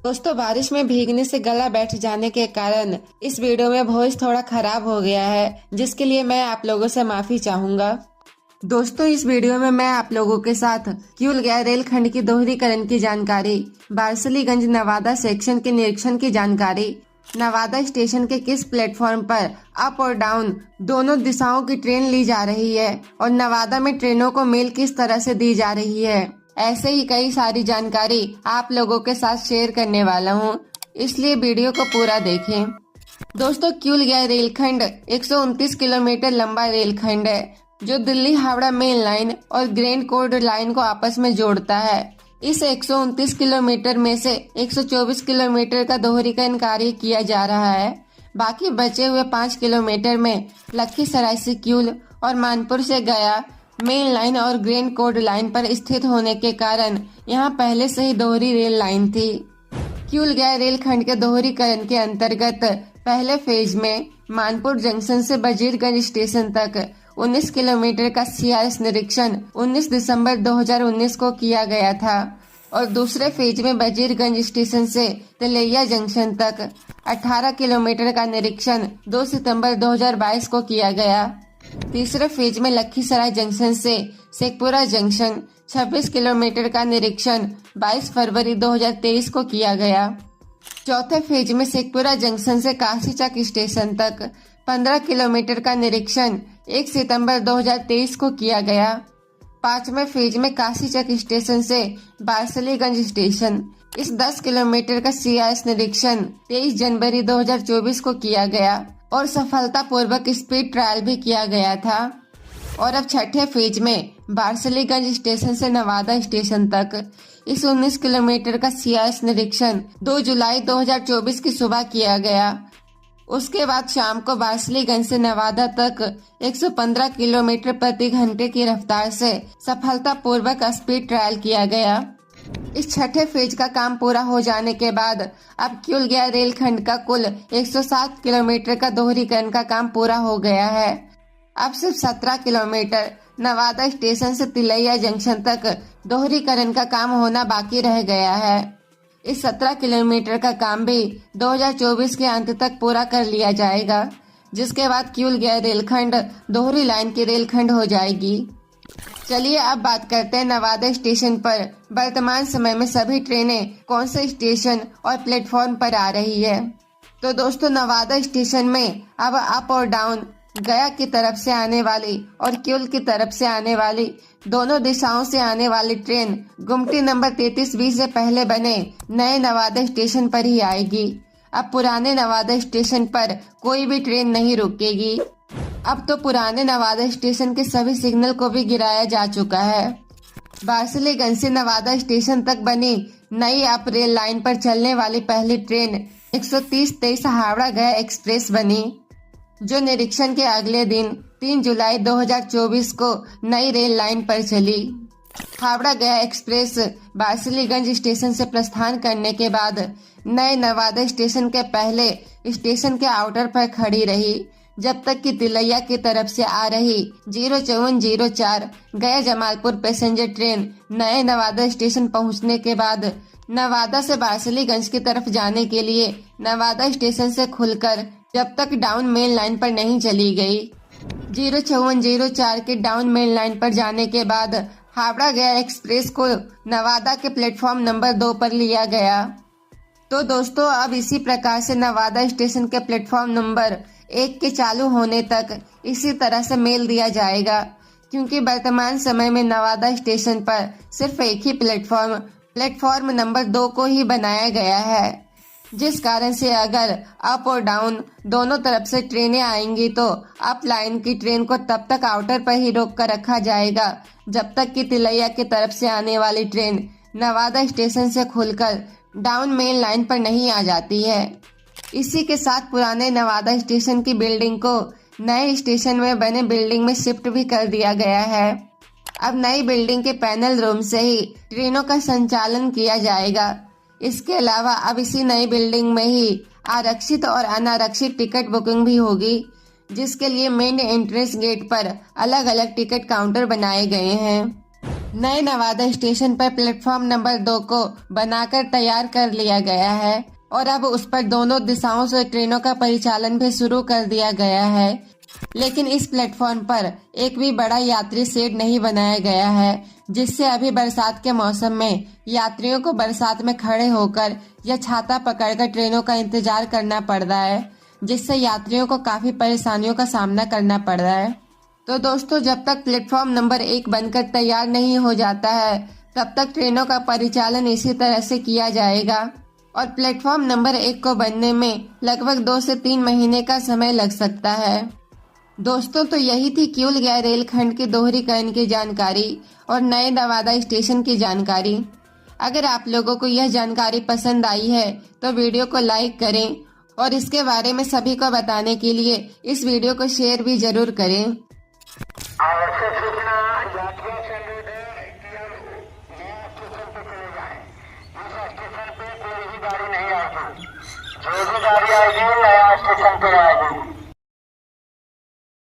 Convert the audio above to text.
दोस्तों, बारिश में भीगने से गला बैठ जाने के कारण इस वीडियो में वॉइस थोड़ा खराब हो गया है, जिसके लिए मैं आप लोगों से माफी चाहूंगा। दोस्तों, इस वीडियो में मैं आप लोगों के साथ किऊल गया रेलखंड की दोहरीकरण की जानकारी, बार्सलीगंज नवादा सेक्शन के निरीक्षण की जानकारी, नवादा स्टेशन के किस प्लेटफॉर्म पर अप और डाउन दोनों दिशाओं की ट्रेन ली जा रही है और नवादा में ट्रेनों को मेल किस तरह से दी जा रही है, ऐसे ही कई सारी जानकारी आप लोगों के साथ शेयर करने वाला हूँ, इसलिए वीडियो को पूरा देखें। दोस्तों, किऊल गया रेलखंड 129 किलोमीटर लंबा रेलखंड है, जो दिल्ली हावड़ा मेन लाइन और ग्रैंड कोर्ट लाइन को आपस में जोड़ता है। इस 129 किलोमीटर में से 124 किलोमीटर का दोहरीकरण कार्य किया जा रहा है। बाकी बचे हुए 5 किलोमीटर में लखीसराय से किऊल और मानपुर से गया मेन लाइन और ग्रैंड कोर्ट लाइन पर स्थित होने के कारण यहाँ पहले से ही दोहरी रेल लाइन थी। किऊल गया रेलखंड के दोहरीकरण के अंतर्गत पहले फेज में मानपुर जंक्शन से बजीरगंज स्टेशन तक 19 किलोमीटर का सीआरएस निरीक्षण 19 दिसंबर 2019 को किया गया था और दूसरे फेज में बजीरगंज स्टेशन से तिलैया जंक्शन तक 18 किलोमीटर का निरीक्षण 2 सितंबर 2022 को किया गया। तीसरे फेज में लखीसराय जंक्शन से शेखपुरा जंक्शन 26 किलोमीटर का निरीक्षण 22 फरवरी 2023 को किया गया। चौथे फेज में शेखपुरा जंक्शन से काशीचक स्टेशन तक 15 किलोमीटर का निरीक्षण 1 सितंबर 2023 को किया गया। पांचवें फेज में काशीचक स्टेशन से बार्सलीगंज स्टेशन इस 10 किलोमीटर का सीआरएस निरीक्षण 23 जनवरी 2024 को किया गया और सफलतापूर्वक स्पीड ट्रायल भी किया गया था। और अब छठे फेज में बार्सलीगंज स्टेशन से नवादा स्टेशन तक इस 19 किलोमीटर का सीआरएस निरीक्षण 2 जुलाई 2024 की सुबह किया गया। उसके बाद शाम को बार्सलीगंज से नवादा तक 115 किलोमीटर प्रति घंटे की रफ्तार से सफलतापूर्वक स्पीड ट्रायल किया गया। इस छठे फेज का काम पूरा हो जाने के बाद अब किऊल गया रेलखंड का कुल 107 किलोमीटर का दोहरीकरण का काम पूरा हो गया है। अब सिर्फ 17 किलोमीटर नवादा स्टेशन से तिलैया जंक्शन तक दोहरीकरण का काम होना बाकी रह गया है। इस 17 किलोमीटर का काम भी 2024 के अंत तक पूरा कर लिया जाएगा, जिसके बाद किऊल गया रेलखंड दोहरी लाइन की रेलखंड हो जाएगी। चलिए अब बात करते हैं नवादा स्टेशन पर वर्तमान समय में सभी ट्रेनें कौन से स्टेशन और प्लेटफॉर्म पर आ रही है। तो दोस्तों, नवादा स्टेशन में अब अप और डाउन गया की तरफ से आने वाली और किऊल की तरफ से आने वाली दोनों दिशाओं से आने वाली ट्रेन गुमटी नंबर 33B से पहले बने नए नवादा स्टेशन पर ही आएगी। अब पुराने नवादा स्टेशन पर कोई भी ट्रेन नहीं रुकेगी। अब तो पुराने नवादा स्टेशन के सभी सिग्नल को भी गिराया जा चुका है। बार्सलीगंज से नवादा स्टेशन तक बनी नई अप रेल लाइन पर चलने वाली पहली ट्रेन 130-23 हावड़ा गया एक्सप्रेस बनी, जो निरीक्षण के अगले दिन 3 जुलाई 2024 को नई रेल लाइन पर चली। हावड़ा गया एक्सप्रेस बार्सलीगंज स्टेशन से प्रस्थान करने के बाद नए नवादा स्टेशन के पहले स्टेशन के आउटर पर खड़ी रही, जब तक कि तिलैया की तरफ से आ रही 05404 गया जमालपुर पैसेंजर ट्रेन नए नवादा स्टेशन पहुंचने के बाद नवादा से बार्सलीगंज की तरफ जाने के लिए नवादा स्टेशन से खुलकर जब तक डाउन मेन लाइन पर नहीं चली गई। 05404 के डाउन मेन लाइन पर जाने के बाद हावड़ा गया एक्सप्रेस को नवादा के प्लेटफॉर्म नंबर 2 पर लिया गया। तो दोस्तों, अब इसी प्रकार से नवादा स्टेशन के प्लेटफॉर्म नंबर 1 के चालू होने तक इसी तरह से मेल दिया जाएगा, क्योंकि वर्तमान समय में नवादा स्टेशन पर सिर्फ एक ही प्लेटफॉर्म नंबर 2 को ही बनाया गया है, जिस कारण से अगर अप और डाउन दोनों तरफ से ट्रेनें आएंगी तो अप लाइन की ट्रेन को तब तक आउटर पर ही रोक कर रखा जाएगा जब तक कि तिलैया की तरफ से आने वाली ट्रेन नवादा स्टेशन से खुलकर डाउन मेन लाइन पर नहीं आ जाती है। इसी के साथ पुराने नवादा स्टेशन की बिल्डिंग को नए स्टेशन में बने बिल्डिंग में शिफ्ट भी कर दिया गया है। अब नई बिल्डिंग के पैनल रूम से ही ट्रेनों का संचालन किया जाएगा। इसके अलावा अब इसी नई बिल्डिंग में ही आरक्षित और अनारक्षित टिकट बुकिंग भी होगी, जिसके लिए मेन एंट्रेंस गेट पर अलग अलग टिकट काउंटर बनाए गए हैं। नए नवादा स्टेशन पर प्लेटफॉर्म नंबर 2 को बनाकर तैयार कर लिया गया है और अब उस पर दोनों दिशाओं से ट्रेनों का परिचालन भी शुरू कर दिया गया है। लेकिन इस प्लेटफॉर्म पर एक भी बड़ा यात्री शेड नहीं बनाया गया है, जिससे अभी बरसात के मौसम में यात्रियों को बरसात में खड़े होकर या छाता पकड़कर ट्रेनों का इंतजार करना पड़ रहा है, जिससे यात्रियों को काफी परेशानियों का सामना करना पड़ रहा है। तो दोस्तों, जब तक प्लेटफॉर्म नंबर 1 बनकर तैयार नहीं हो जाता है, तब तक ट्रेनों का परिचालन इसी तरह से किया जाएगा और प्लेटफॉर्म नंबर 1 को बनने में लगभग 2 से 3 महीने का समय लग सकता है। दोस्तों, तो यही थी किऊल गया रेलखंड के दोहरीकरण की जानकारी और नए नवादा स्टेशन की जानकारी। अगर आप लोगों को यह जानकारी पसंद आई है तो वीडियो को लाइक करें और इसके बारे में सभी को बताने के लिए इस वीडियो को शेयर भी जरूर करें। आवश्यक सूचना यात्रियों से अनुरोध है कि हम नया स्टेशन पे चले जाएं। इस स्टेशन पे कोई भी गाड़ी नहीं आएगी, जो भी गाड़ी आएगी नया स्टेशन पे आएगी।